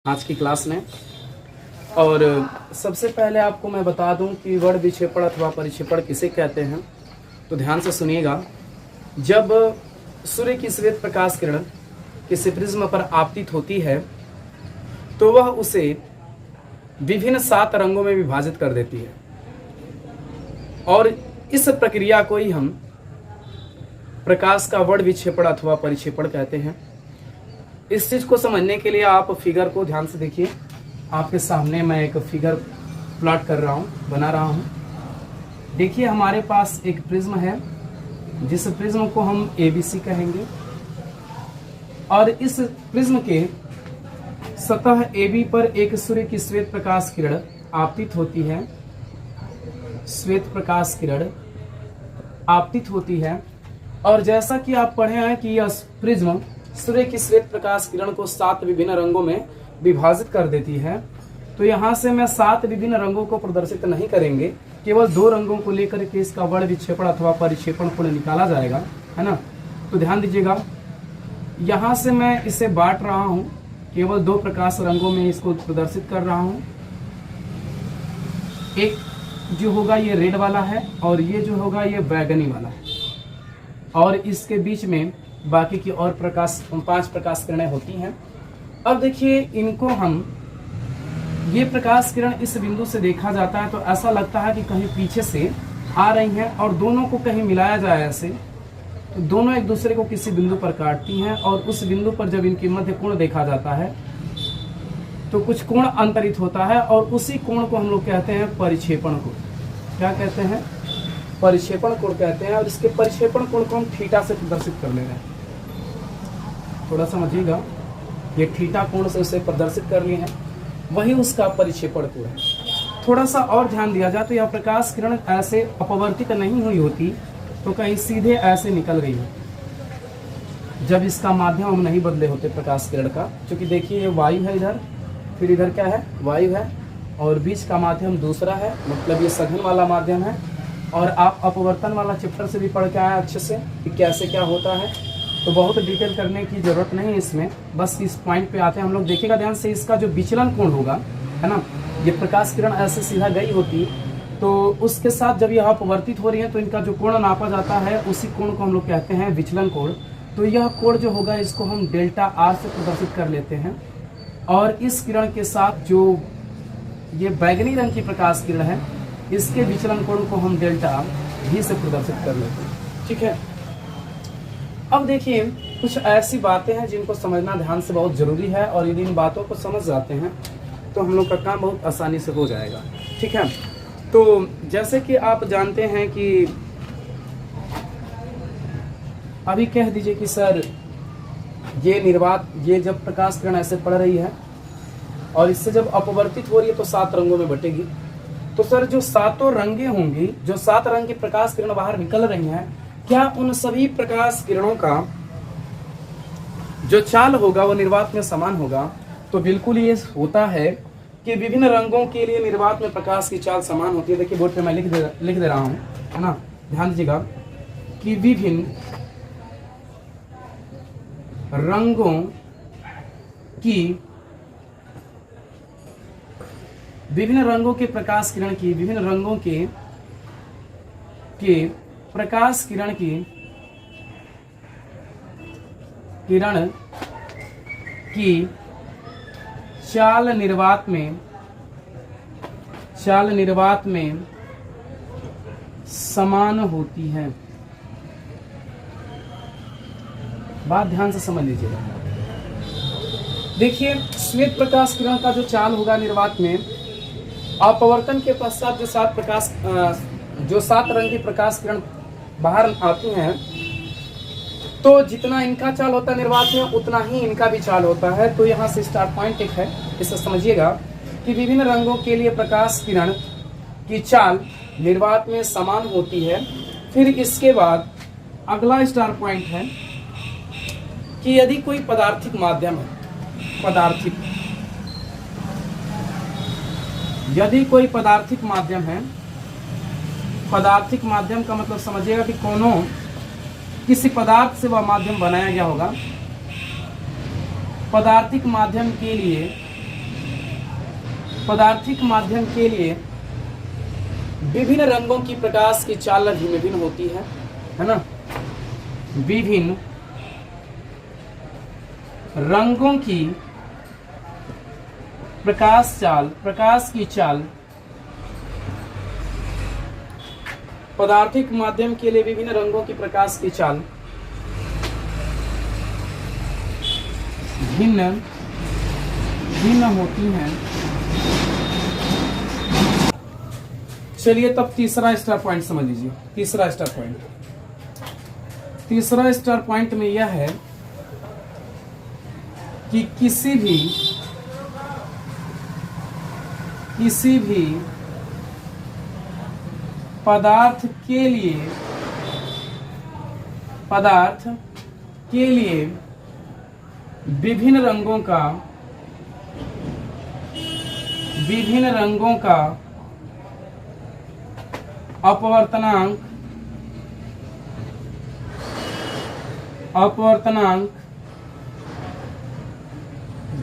आज की क्लास में। और सबसे पहले आपको मैं बता दूं कि वर्ण विक्षेपण अथवा परिक्षेपण किसे कहते हैं। तो ध्यान से सुनिएगा। जब सूर्य की श्वेत प्रकाश किरण किसी प्रिज्म पर आपतित होती है तो वह उसे विभिन्न 7 रंगों में विभाजित कर देती है, और इस प्रक्रिया को ही हम प्रकाश का वर्ण विक्षेपण अथवा परिक्षेपण कहते हैं। इस चीज को समझने के लिए आप फिगर को ध्यान से देखिए। आपके सामने मैं एक फिगर प्लॉट कर रहा हूं, बना रहा हूं। देखिए, हमारे पास एक प्रिज्म है जिस प्रिज्म को हम ABC कहेंगे, और इस प्रिज्म के सतह AB पर एक सूर्य की श्वेत प्रकाश किरण आपतित होती है। श्वेत प्रकाश किरण आपतित होती है, और जैसा कि आप पढ़े हैं कि यह प्रिज्म सूर्य की श्वेत प्रकाश किरण को 7 विभिन्न रंगों में विभाजित कर देती है। तो यहाँ से मैं 7 विभिन्न रंगों को प्रदर्शित नहीं करेंगे, केवल 2 रंगों को लेकर के इसका वर्ण विक्षेपण अथवा परिक्षेपण कोण निकाला जाएगा, है ना। तो ध्यान दीजिएगा, यहाँ से मैं इसे बांट रहा हूँ, केवल 2 प्रकाश रंगों में इसको प्रदर्शित कर रहा हूँ। एक जो होगा ये रेड वाला है, और ये जो होगा ये बैगनी वाला है, और इसके बीच में बाकी की और 5 प्रकाश किरणें होती हैं। अब देखिए, इनको हम ये प्रकाश किरण इस बिंदु से देखा जाता है तो ऐसा लगता है कि कहीं पीछे से आ रही हैं, और दोनों को कहीं मिलाया जाए ऐसे तो दोनों एक दूसरे को किसी बिंदु पर काटती हैं, और उस बिंदु पर जब इनके मध्य कोण देखा जाता है तो कुछ कोण अंतरित होता है, और उसी कोण को हम लोग कहते हैं परिक्षेपण कोण। क्या कहते हैं? परिक्षेपण कोण कहते हैं। और इसके परिक्षेपण कोण को हम थीटा से प्रदर्शित कर ले रहे हैं। थोड़ा समझिएगा, ये थीटा कोण से उसे प्रदर्शित कर लिए हैं, वही उसका परिक्षेपण कोण है। थोड़ा सा और ध्यान दिया जाए तो यह प्रकाश किरण ऐसे अपवर्तित नहीं हुई होती, तो कहीं सीधे ऐसे निकल गई होती जब इसका माध्यम हम नहीं बदले होते प्रकाश किरण का। क्योंकि देखिए, ये वायु है इधर, फिर इधर क्या है? वायु है, और बीच का माध्यम दूसरा है, मतलब ये सघन वाला माध्यम है। और आप अपवर्तन वाला चैप्टर से भी पढ़ के आए अच्छे से कि कैसे क्या होता है, तो बहुत डिटेल करने की जरूरत नहीं है इसमें, बस इस पॉइंट पे आते हैं हम लोग। देखिएगा ध्यान से, इसका जो विचलन कोण होगा, है ना, ये प्रकाश किरण ऐसे सीधा गई होती तो उसके साथ जब यह अपवर्तित हो रही है तो इनका जो कोण नापा जाता है उसी कोण को हम लोग कहते हैं विचलन कोण। तो यह कोण जो होगा इसको हम डेल्टा R से प्रदर्शित कर लेते हैं, और इस किरण के साथ जो ये बैगनी रंग की प्रकाश किरण है इसके विचलन कोण को हम डेल्टा V से प्रदर्शित कर लेते हैं। ठीक है। अब देखिए, कुछ ऐसी बातें हैं जिनको समझना ध्यान से बहुत जरूरी है, और यदि इन बातों को समझ जाते हैं तो हम लोग का काम बहुत आसानी से हो जाएगा। ठीक है। तो जैसे कि आप जानते हैं कि अभी कह दीजिए कि सर ये जब प्रकाश किरण ऐसे पड़ रही है और इससे जब अपवर्तित हो रही है तो 7 रंगों में बटेगी। तो सर जो 7 रंगे होंगी, जो 7 रंग की प्रकाश किरण बाहर निकल रही हैं, क्या उन सभी प्रकाश किरणों का जो चाल होगा वो निर्वात में समान होगा? तो बिल्कुल ये होता है कि विभिन्न रंगों के लिए निर्वात में प्रकाश की चाल समान होती है। देखिए, बोर्ड पे मैं लिख दे रहा हूं, है ना। ध्यान दीजिएगा कि विभिन्न रंगों के प्रकाश किरण की विभिन्न रंगों के प्रकाश किरण की चाल निर्वात में समान होती है। बात ध्यान से समझ लीजिएगा। देखिए, श्वेत प्रकाश किरण का जो चाल होगा निर्वात में, अपवर्तन के पश्चात जो 7 रंग की प्रकाश किरण बाहर आती हैं, तो जितना इनका चाल होता है निर्वात में उतना ही इनका भी चाल होता है। तो यहाँ से स्टार पॉइंट एक है, इसे समझिएगा कि विभिन्न रंगों के लिए प्रकाश किरण की चाल निर्वात में समान होती है। फिर इसके बाद अगला स्टार पॉइंट है कि यदि कोई पदार्थिक माध्यम है, यदि कोई पदार्थिक माध्यम का मतलब समझिएगा कि किसी पदार्थ से वह माध्यम बनाया गया होगा। पदार्थिक माध्यम के लिए पदार्थिक माध्यम के लिए विभिन्न रंगों की प्रकाश की चाल भिन्न भिन्न होती है ना। विभिन्न रंगों की प्रकाश की चाल पदार्थिक माध्यम के लिए विभिन्न रंगों की प्रकाश की चाल भिन्न भिन्न होती हैं। चलिए तब तीसरा स्टार पॉइंट समझ लीजिए। तीसरा स्टार पॉइंट में यह है कि किसी भी पदार्थ के लिए विभिन्न रंगों का अपवर्तनांक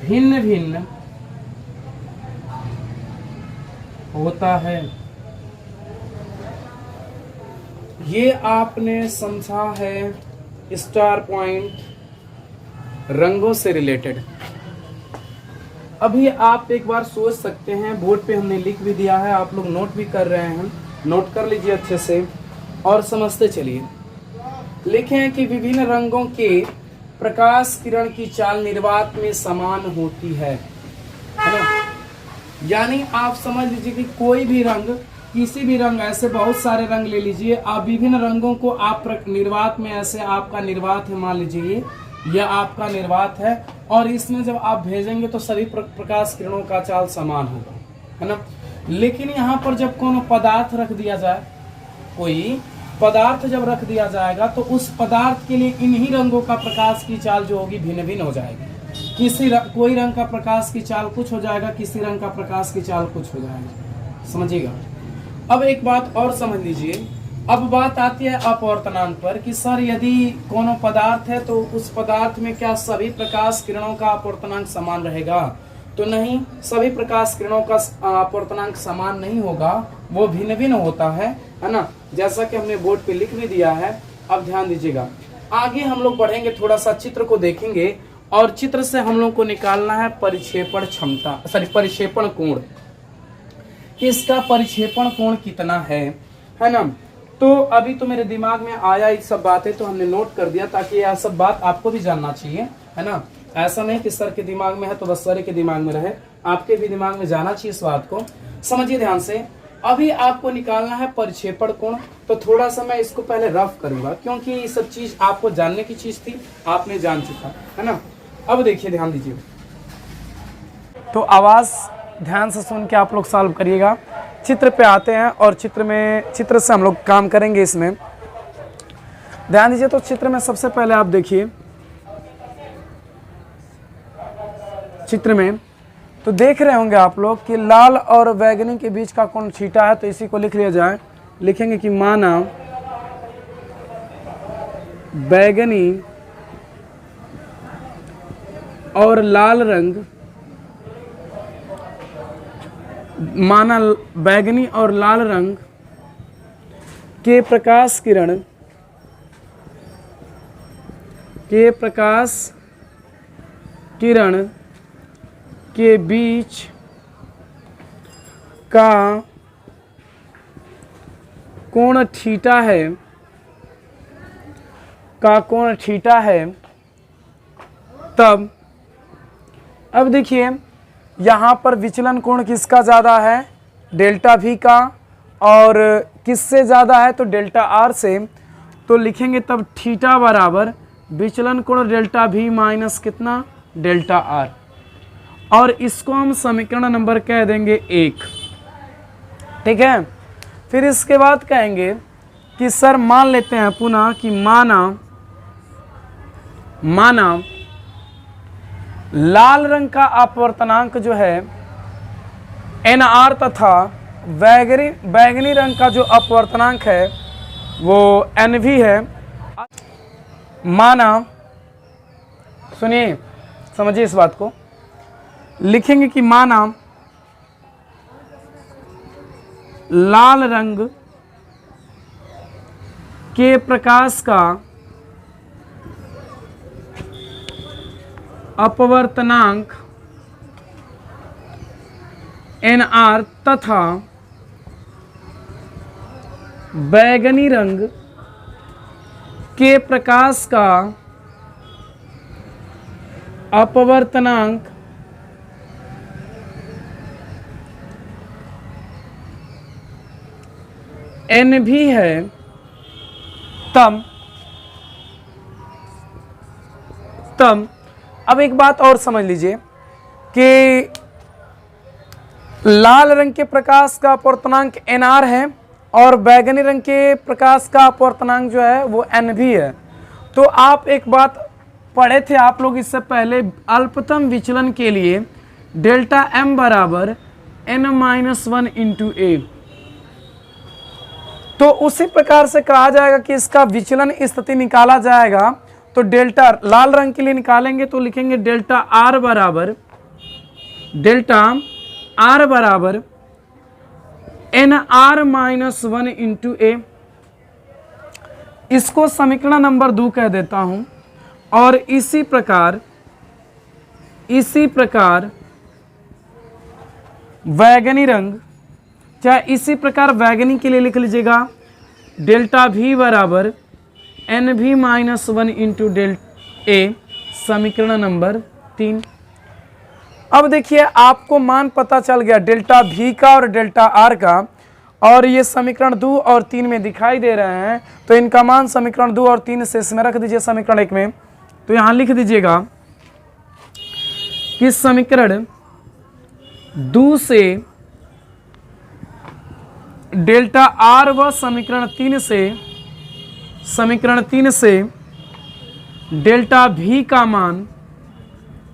भिन्न भिन्न होता है। ये आपने समझा है स्टार पॉइंट रंगों से रिलेटेड। अभी आप एक बार सोच सकते हैं, बोर्ड पे हमने लिख भी दिया है, आप लोग नोट भी कर रहे हैं, नोट कर लीजिए अच्छे से और समझते चलिए। लिखें कि विभिन्न रंगों के प्रकाश किरण की चाल निर्वात में समान होती है ना। यानी आप समझ लीजिए कि कोई भी रंग, किसी भी रंग, ऐसे बहुत सारे रंग ले लीजिए आप, विभिन्न रंगों को आप निर्वात में, ऐसे आपका निर्वात है, मान लीजिए यह आपका निर्वात है, और इसमें जब आप भेजेंगे तो सभी प्रकाश किरणों का चाल समान होगा, है ना। लेकिन यहाँ पर जब कोनो पदार्थ रख दिया जाए, कोई पदार्थ जब रख दिया जाएगा तो उस पदार्थ के लिए इन्हीं रंगों का प्रकाश की चाल जो होगी भिन्न भिन्न हो जाएगी। कोई रंग का प्रकाश की चाल कुछ हो जाएगा, किसी रंग का प्रकाश की चाल कुछ हो जाएगा, समझिएगा। अब एक बात और समझ लीजिए, अब बात आती है अपवर्तनांक पर कि सर यदि कोनो पदार्थ है तो उस पदार्थ में क्या सभी प्रकाश किरणों का अपवर्तनांक समान रहेगा? तो नहीं, सभी प्रकाश किरणों का अपवर्तनांक समान नहीं होगा, वो भिन्न भिन्न होता है ना, जैसा कि हमने बोर्ड पे लिख भी दिया है। अब ध्यान दीजिएगा, आगे हम लोग बढ़ेंगे, थोड़ा सा चित्र को देखेंगे और चित्र से हम लोग को निकालना है परिक्षेपण कोण, कि इसका परिक्षेपण कोण कितना है ना। तो अभी तो मेरे दिमाग में आया ये सब बातें, तो हमने नोट कर दिया ताकि यह सब बात आपको भी जानना चाहिए, है ना। ऐसा नहीं कि सर के दिमाग में है तो बस सर के दिमाग में रहे, आपके भी दिमाग में जाना चाहिए इस बात को। समझिए ध्यान से, अभी आपको निकालना है परिक्षेपण कोण। तो थोड़ा सा मैं इसको पहले रफ करूंगा क्योंकि ये सब चीज आपको जानने की चीज थी, आपने जान चुका है ना। अब देखिए, ध्यान दीजिए, तो आवाज ध्यान से सुन के आप लोग सॉल्व करिएगा। चित्र पे आते हैं और चित्र से हम लोग काम करेंगे। इसमें ध्यान दीजिए, तो चित्र में सबसे पहले आप देखिए, चित्र में तो देख रहे होंगे आप लोग कि लाल और बैंगनी के बीच का कोण थीटा है, तो इसी को लिख लिया जाए। लिखेंगे कि माना बैंगनी और लाल रंग, माना बैंगनी और लाल रंग के प्रकाश किरण के बीच का कोण थीटा है, तब अब देखिए यहाँ पर विचलन कोण किसका ज़्यादा है? डेल्टा V का, और किससे ज़्यादा है? तो डेल्टा R से। तो लिखेंगे तब थीटा बराबर विचलन कोण डेल्टा V माइनस कितना? Delta R। और इसको हम समीकरण नंबर कह देंगे 1, ठीक है। फिर इसके बाद कहेंगे कि सर मान लेते हैं पुनः कि माना लाल रंग का अपवर्तनांक जो है NR तथा बैंगनी रंग का जो अपवर्तनांक है वो NV है। माना, सुनिए, समझिए इस बात को, लिखेंगे कि माना लाल रंग के प्रकाश का अपवर्तनांक NR तथा बैगनी रंग के प्रकाश का अपवर्तनांक N भी है, तब अब एक बात और समझ लीजिए कि लाल रंग के प्रकाश का अपवर्तनांक NR है और बैगनी रंग के प्रकाश का अपवर्तनांक जो है वो N भी है। तो आप एक बात पढ़े थे आप लोग इससे पहले, अल्पतम विचलन के लिए डेल्टा M बराबर n-1 इंटू A। तो उसी प्रकार से कहा जाएगा कि इसका विचलन स्थिति निकाला जाएगा, तो डेल्टा लाल रंग के लिए निकालेंगे तो लिखेंगे डेल्टा R बराबर nr-1 इंटू A। इसको समीकरण नंबर 2 कह देता हूं। और इसी प्रकार बैगनी रंग, चाहे इसी प्रकार बैगनी के लिए लिख लीजिएगा डेल्टा V बराबर nv-1 इंटू डेल्टा A, समीकरण नंबर 3। अब देखिए आपको मान पता चल गया डेल्टा V का और डेल्टा R का, और ये समीकरण 2 और 3 में दिखाई दे रहे हैं। तो इनका मान समीकरण 2 और 3 से इसमें रख दीजिए समीकरण 1 में। तो यहाँ लिख दीजिएगा कि समीकरण 2 से डेल्टा R व समीकरण 3 से डेल्टा V का मान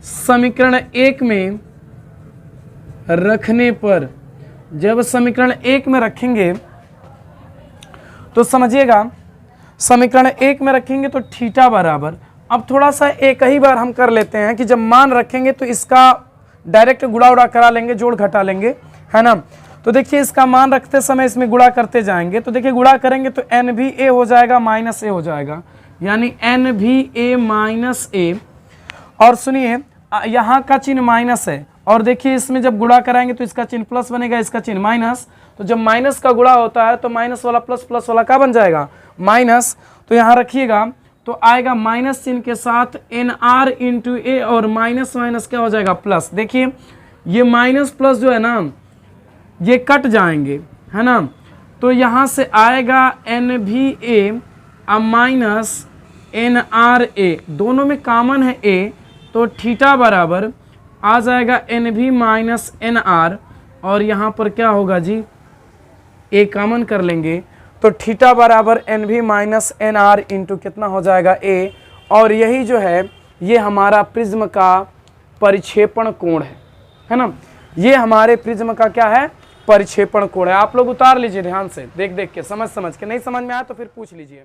समीकरण 1 में रखने पर, जब समीकरण 1 में रखेंगे तो समझिएगा समीकरण 1 में रखेंगे तो थीटा बराबर, अब थोड़ा सा एक ही बार हम कर लेते हैं कि जब मान रखेंगे तो इसका डायरेक्ट गुणा उड़ा करा लेंगे, जोड़ घटा लेंगे, है ना। तो देखिए इसका मान रखते समय इसमें गुणा करते जाएंगे, तो देखिए गुणा करेंगे तो NVA हो जाएगा माइनस A हो जाएगा, यानी NVA माइनस A। और सुनिए यहाँ का चिन्ह माइनस है, और देखिए इसमें जब गुणा कराएंगे तो इसका चिन्ह प्लस बनेगा, इसका चिन्ह माइनस। तो जब माइनस का गुणा होता है तो माइनस वाला प्लस, प्लस वाला क्या बन जाएगा माइनस। तो यहाँ रखिएगा तो आएगा माइनस चिन्ह के साथ NR इंटू A, और माइनस माइनस क्या हो जाएगा प्लस। देखिए ये माइनस प्लस जो है ना ये कट जाएंगे, है ना। तो यहाँ से आएगा NVA माइनस NRA, दोनों में कॉमन है A, तो थीटा बराबर आ जाएगा NV माइनस NR, और यहाँ पर क्या होगा जी A कॉमन कर लेंगे तो थीटा बराबर NV माइनस NR इंटू कितना हो जाएगा A। और यही जो है ये हमारा प्रिज्म का परिक्षेपण कोण है ना। ये हमारे प्रिज्म का क्या है, परिक्षेपण कोण है। आप लोग उतार लीजिए ध्यान से, देख देख के, समझ के, नहीं समझ में आया तो फिर पूछ लीजिए।